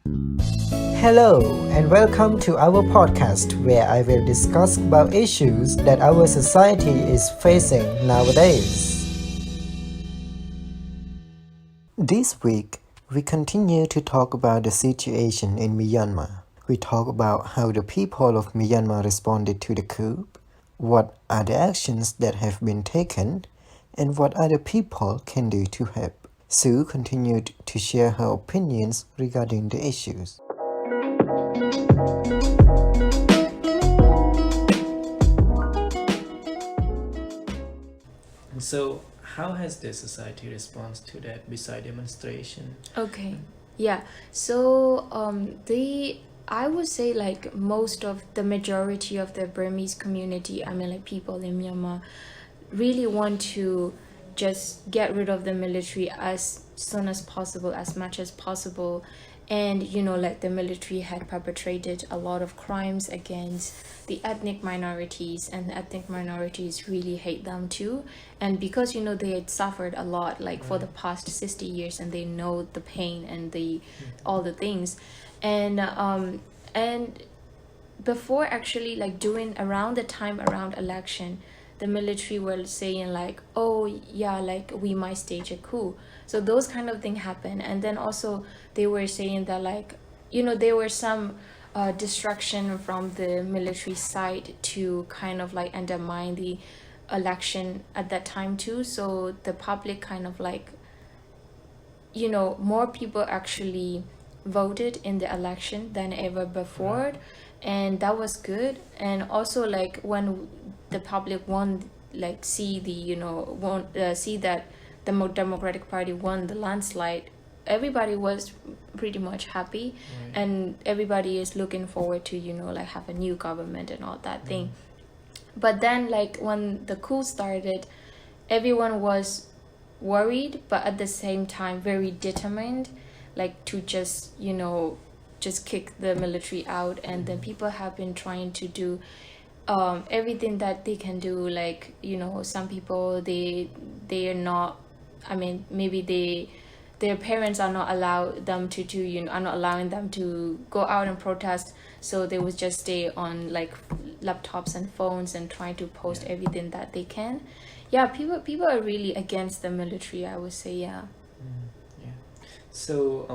Hello and welcome to our podcast where I will discuss about issues that our society is facing nowadays. This week, we continue to talk about the situation in Myanmar. We talk about how the people of Myanmar responded to the coup, what are the actions that have been taken, and what other people can do to help. Sue continued to share her opinions regarding the issues. So, how has the society responded to that beside demonstration? Okay. Yeah. So I would say like most of the majority of the Burmese community, I mean like people in Myanmar, really want to just get rid of the military as soon as possible, as much as possible. And like the military had perpetrated a lot of crimes against the ethnic minorities, and the ethnic minorities really hate them too. And because they had suffered a lot like for the past 60 years, and they know the pain and the all the things. And before actually like doing around the time around election, the military were saying like, oh yeah, like we might stage a coup. So those kind of thing happen. And then also they were saying that like there were some distraction from the military side to kind of like undermine the election at that time too. So the public kind of like more people actually voted in the election than ever before. And that was good. And also like when the public won, like see the see that the Democratic Party won the landslide, everybody was pretty much happy. And everybody is looking forward to like have a new government and all that thing. But then like when the coup started, everyone was worried, but at the same time very determined, like to just just kick the military out. And then people have been trying to do everything that they can do. Like some people, they are not, I mean maybe their parents are not allowed them to do are not allowing them to go out and protest, so they would just stay on like laptops and phones and trying to post everything that they can. Yeah, people are really against the military, I would say. Yeah. Yeah. So,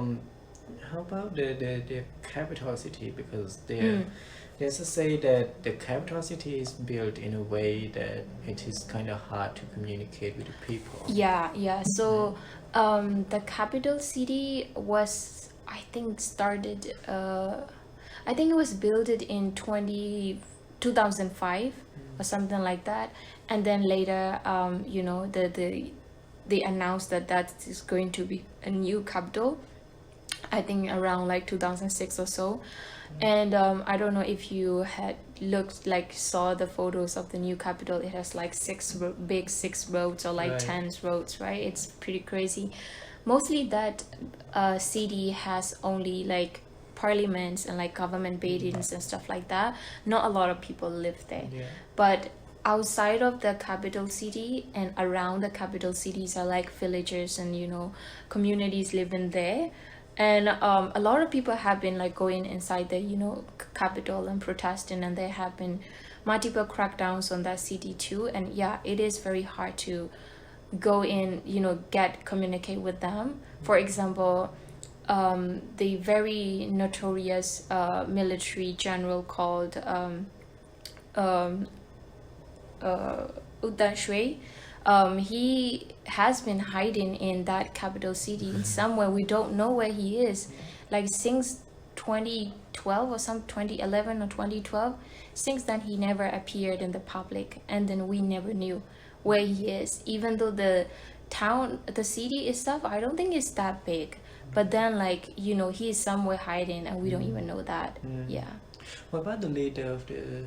how about the capital city? Because there's a say that the capital city is built in a way that it is kind of hard to communicate with the people. Yeah. So the capital city was, I think, started I think it was built in 2005 or something like that. And then later they announced that that is going to be a new capital, I think around like 2006 or so. And I don't know if you had looked like saw the photos of the new capital. It has like big six roads or like Right. 10 roads, right? It's pretty crazy. Mostly that city has only like parliaments and like government buildings and stuff like that. Not a lot of people live there. Yeah. But outside of the capital city and around the capital cities are like villagers and communities living there. And a lot of people have been like going inside the capital and protesting, and there have been multiple crackdowns on that city too. And yeah, it is very hard to go in, communicate with them. For example, the very notorious military general called Udan Shui. He has been hiding in that capital city somewhere. We don't know where he is. Like since 2012 or 2011 or 2012, since then he never appeared in the public, and then we never knew where he is. Even though the city itself, I don't think it's that big. But then like he is somewhere hiding, and we don't even know that. Yeah. What about the leader of the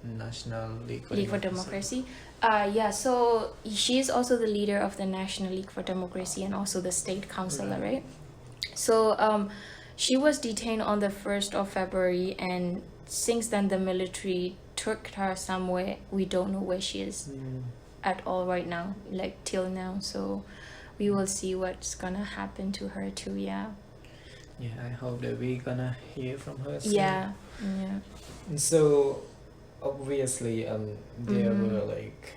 National League for League for Democracy? Democracy. Yeah, so she is also the leader of the National League for Democracy and also the state councilor, right? So she was detained on the 1st of February, and since then the military took her somewhere. We don't know where she is at all right now, like till now. So we will see what's gonna happen to her too. Yeah. Yeah, I hope that we're gonna hear from her soon. Yeah, yeah. And so obviously there Mm-hmm. were like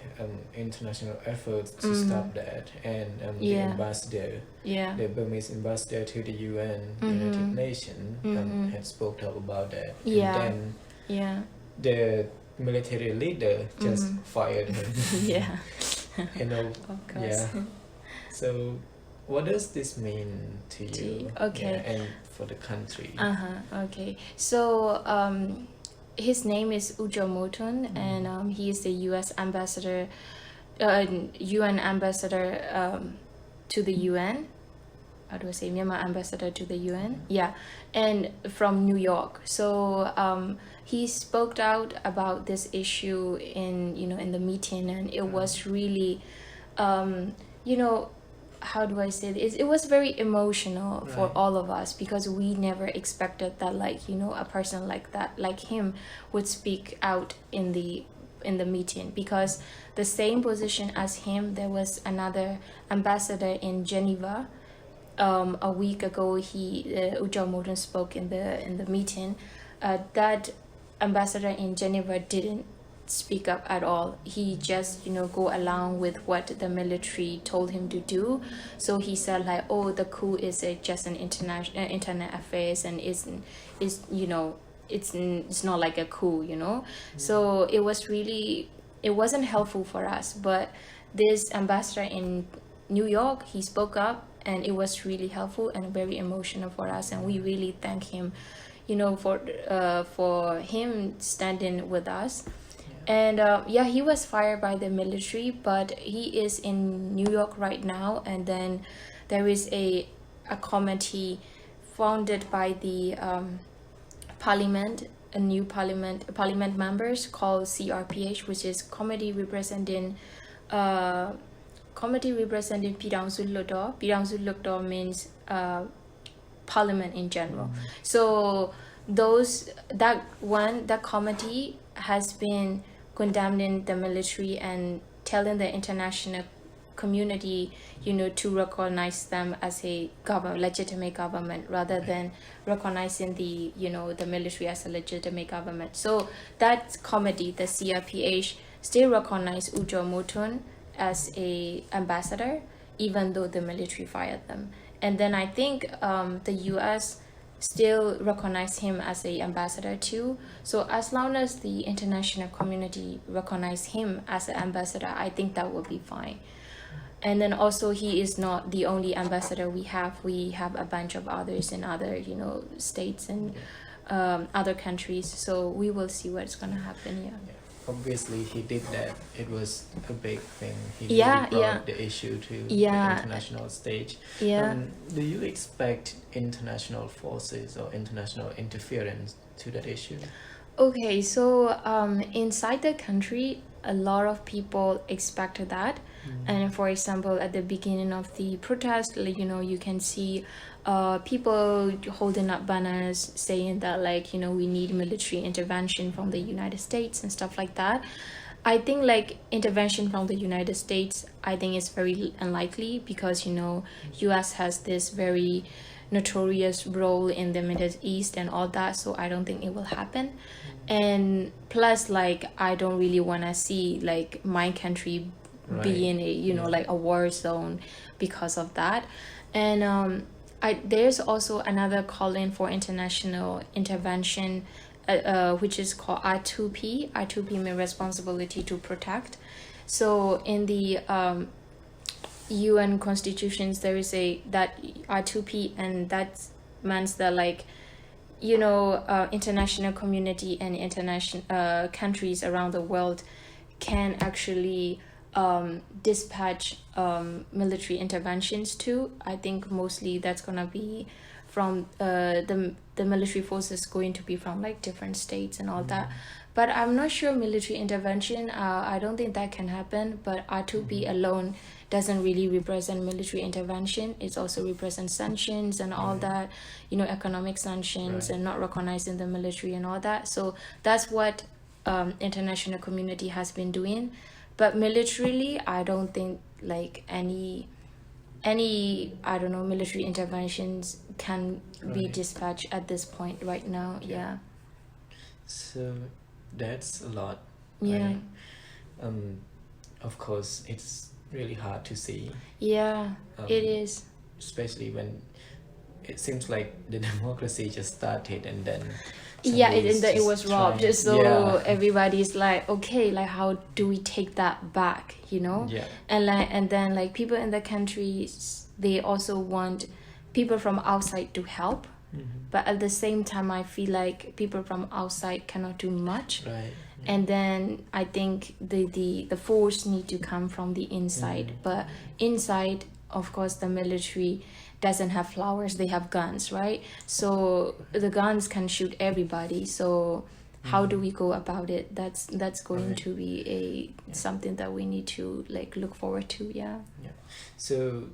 international efforts to Mm-hmm. stop that, and the Yeah, ambassador, yeah. the Burmese ambassador to the UN, United Mm-hmm. Nations, Mm-hmm. had spoke up about that, and Yeah, then yeah. the military leader just Mm-hmm. fired him. Yeah, You know, of course. yeah. So what does this mean to To you? you, okay. Yeah, and for the country? Okay. So his name is Ujo Motun, and he is the U.S. ambassador, UN ambassador to the UN. How do I say, Myanmar ambassador to the UN? Yeah, and from New York. So he spoke out about this issue in the meeting, and it was really, you know, how do I say this? It was very emotional for Right. all of us, because we never expected that, like, a person like that, like him, would speak out in the meeting, because the same position as him, there was another ambassador in Geneva. A week ago, Ujo Modern spoke in the meeting. That ambassador in Geneva didn't speak up at all. He just go along with what the military told him to do. So he said, like, oh, the coup is just an international internet affairs, and it's not like a coup. So it wasn't helpful for us. But this ambassador in New York, he spoke up, and it was really helpful and very emotional for us, and we really thank him for him standing with us. And he was fired by the military, but he is in New York right now. And then there is a committee founded by the parliament, a new parliament members, called CRPH, which is Committee Representing Pidangsu Lodor. Pidangsu Lodor means parliament in general. So that committee has been condemning the military and telling the international community, to recognize them as a legitimate government, rather than recognizing the military as a legitimate government. So that committee, the CRPH, still recognize Ujo Motun as a ambassador, even though the military fired them. And then I think the US still recognize him as a ambassador too. So as long as the international community recognize him as an ambassador, I think that will be fine. And then also, he is not the only ambassador we have. We have a bunch of others in other states and other countries. So we will see what's gonna happen. Yeah. Obviously, he did that. It was a big thing. He Yeah, really brought yeah. the issue to Yeah. the international stage. Yeah. Do you expect international forces or international interference to that issue? Okay, so inside the country, a lot of people expected that. And for example, at the beginning of the protest, you can see people holding up banners saying that, like, we need military intervention from the United States and stuff like that. I think, like, intervention from the United States, I think is very unlikely, because US has this very notorious role in the Middle East and all that, so I don't think it will happen. And plus, like, I don't really want to see, like, my country be in a like a war zone because of that. And there's also another calling for international intervention, which is called R2P. R2P means responsibility to protect. So in the UN constitutions, there is that R2P, and that means that, like, international community and international countries around the world can actually dispatch military interventions too. I think mostly that's gonna be from the military forces, going to be from, like, different states and all that. But I'm not sure military intervention. I don't think that can happen. But R2P alone doesn't really represent military intervention. It also represents sanctions and all that, economic sanctions, and not recognizing the military and all that. So that's what international community has been doing. But militarily, I don't think, like, any any, I don't know, military interventions can be Right. dispatched at this point right now. Yeah. So that's a lot, Yeah. right? Um, of course, it's really hard to see, Yeah, it um, is. especially when it seems like the democracy just started and then Yeah, somebody and is then it just was robbed. trying. So Yeah, everybody's like, okay, like how do we take that back, you know? yeah, And then like people in the countries, they also want people from outside to help. But at the same time, I feel like people from outside cannot do much. right. And then I think the force need to come from the inside. But inside, of course, the military doesn't have flowers, they have guns, right? So the guns can shoot everybody. So how do we go about it? That's going Right. to be a something that we need to like look forward to. Yeah. So,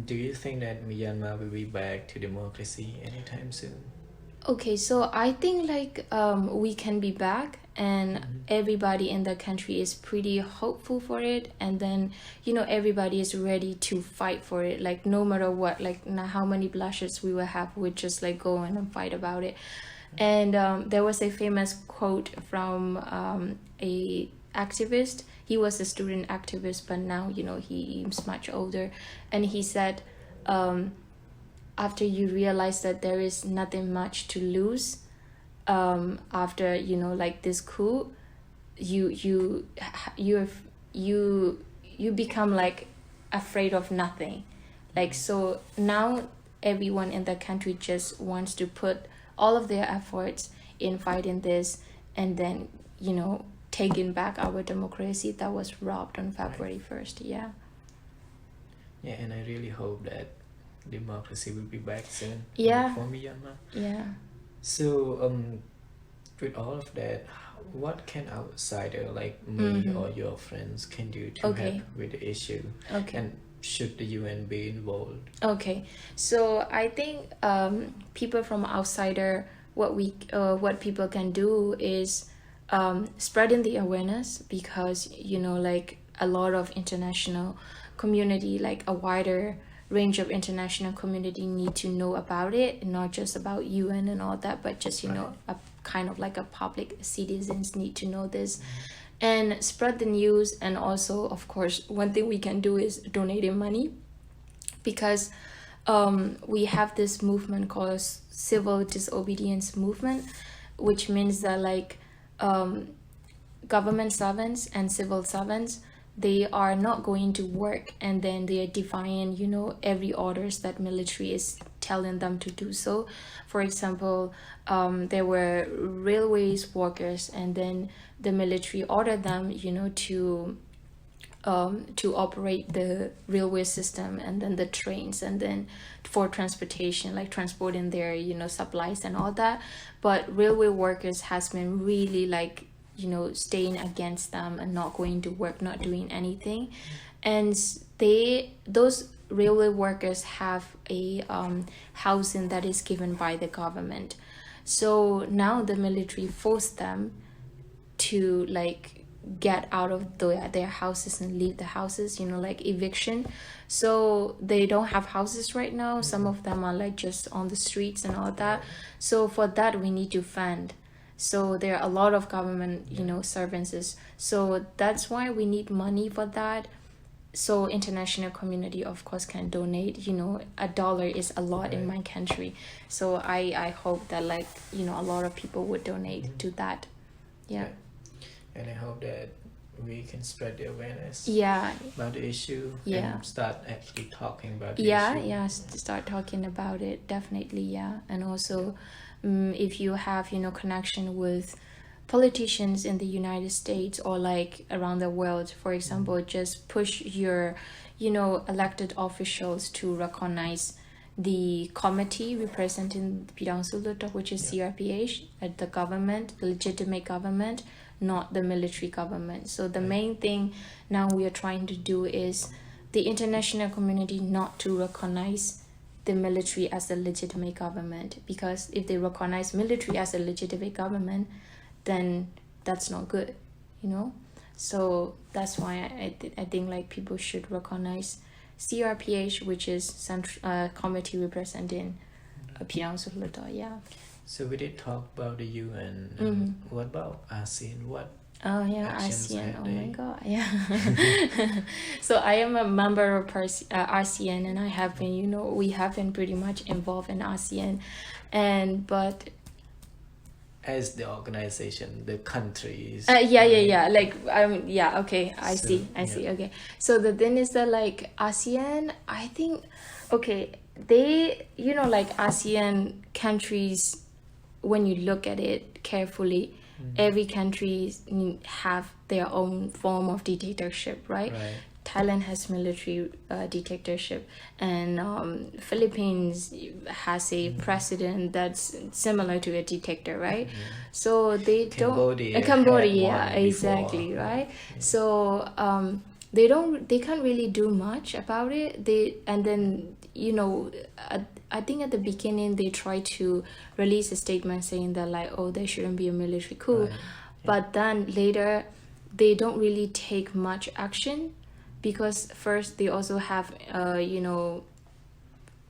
do you think that Myanmar will be back to democracy anytime soon? Okay, so I think like we can be back, and everybody in the country is pretty hopeful for it, and then you know everybody is ready to fight for it. Like no matter what, like how many blushes we will have, we just like go in and fight about it. And there was a famous quote from a activist. He was a student activist, but now you know he's much older, and he said. After you realize that there is nothing much to lose after you know like this coup, you you become like afraid of nothing, like so now everyone in the country just wants to put all of their efforts in fighting this, and then you know taking back our democracy that was robbed on February 1st. Yeah. Yeah, and I really hope that democracy will be back soon. Yeah. For Myanmar. Yeah. So, with all of that, what can outsider like me or your friends can do to Okay. help with the issue? Okay. And should the UN be involved? Okay, so I think people from outsider, what people can do is spreading the awareness, because you know like a lot of international community, like a wider range of international community need to know about it, not just about UN and all that, but just you know a kind of like a public citizens need to know this and spread the news. And also of course one thing we can do is donating money, because we have this movement called civil disobedience movement, which means that like government servants and civil servants, they are not going to work, and then they are defying you know every orders that military is telling them to do. So for example, there were railways workers, and then the military ordered them you know to operate the railway system, and then the trains, and then for transportation, like transporting their you know supplies and all that. But railway workers has been really like you know staying against them and not going to work, not doing anything. And those railway workers have a housing that is given by the government. So now the military forced them to like get out of their houses and leave the houses, you know, like eviction. So they don't have houses right now. Some of them are like just on the streets and all that. So for that we need to fund. So there are a lot of government you know servants, so that's why we need money for that. So international community of course can donate, you know, $1 is a lot in my country. So I hope that like you know a lot of people would donate to that. Yeah. And I hope that we can spread the awareness Yeah. about the issue Yeah. and start actually talking about the Yeah, issue. yeah, start talking about it, definitely. Yeah. And also if you have you know connection with politicians in the United States or like around the world, for example, just push your you know elected officials to recognize the committee representing Bidang Sulutok, which is CRPH, at the government, the legitimate government, not the military government. So the main thing now we are trying to do is the international community not to recognize the military as a legitimate government, because if they recognize military as a legitimate government, then that's not good, you know. So that's why I think like people should recognize CRPH, which is committee representing Penang Suluto. Yeah. So we did talk about the UN. What about ASEAN? What Oh yeah, actions ASEAN. have Oh my they? god, yeah. So I am a member of ASEAN, and I have been, we have been pretty much involved in ASEAN, but As the organization, the countries. yeah. Like yeah. Okay, I So, see. yeah. Okay. So the thing is that like ASEAN, I think, okay, they, like ASEAN countries, when you look at it carefully, every country have their own form of dictatorship, right? Right. Thailand has military dictatorship, and Philippines has a president that's similar to a dictator, right? So they Cambodia don't. had Cambodia, one exactly, before. right? So they can't really do much about it. And then I think at the beginning they tried to release a statement saying that like, oh, there shouldn't be a military coup, Right. but then later they don't really take much action, because first they also have a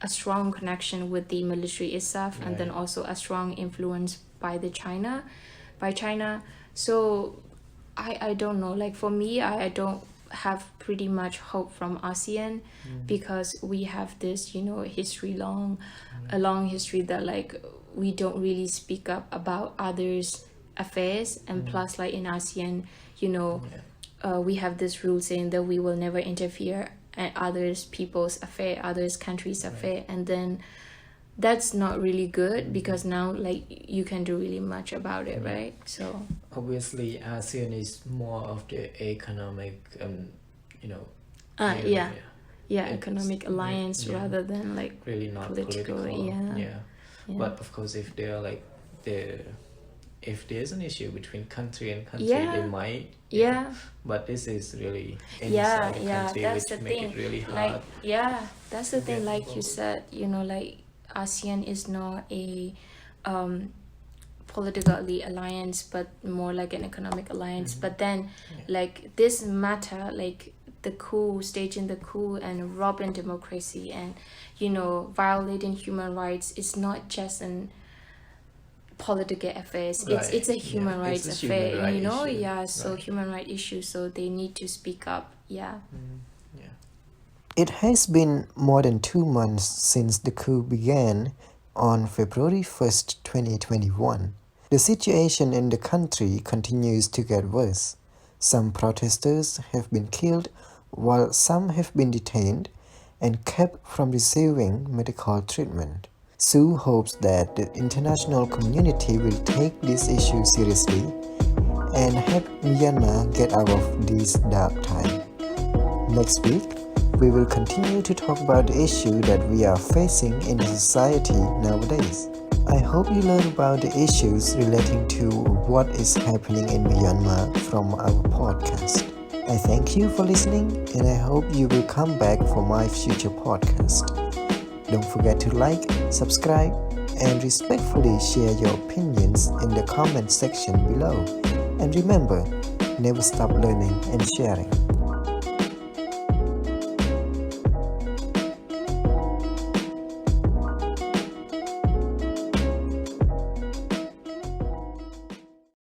strong connection with the military itself, and then Right. also a strong influence by China. So I don't know, like for me, I don't have pretty much hope from ASEAN, because we have this a long history that like we don't really speak up about others' affairs, and plus like in ASEAN, we have this rule saying that we will never interfere in others people's affair, others countries' affair, and then that's not really good, because now like you can do really much about it, right? So Obviously, ASEAN is more of the economic, yeah, It's economic alliance yeah. rather than like really not political, political. yeah. But of course, if they're like if there's an issue between country and country, Yeah. they might. Yeah. But this is really Yeah, inside the yeah, country, that's which the make thing. it really hard. Like, yeah, that's the to thing. get Like you involved. said, like ASEAN is not a politically alliance, but more like an economic alliance. But then, like this matter, like the coup, staging the coup, and robbing democracy, and violating human rights, is not just an political affairs. Right. It's a human Yeah, rights it's a affair, human right issue. yeah. So Right. human right issue. So they need to speak up. Yeah. Yeah. It has been more than 2 months since the coup began on February 1st, 2021. The situation in the country continues to get worse. Some protesters have been killed, while some have been detained and kept from receiving medical treatment. Sue hopes that the international community will take this issue seriously and help Myanmar get out of this dark time. Next week, we will continue to talk about the issue that we are facing in the society nowadays. I hope you learn about the issues relating to what is happening in Myanmar from our podcast. I thank you for listening, and I hope you will come back for my future podcast. Don't forget to like, subscribe, and respectfully share your opinions in the comment section below. And remember, never stop learning and sharing.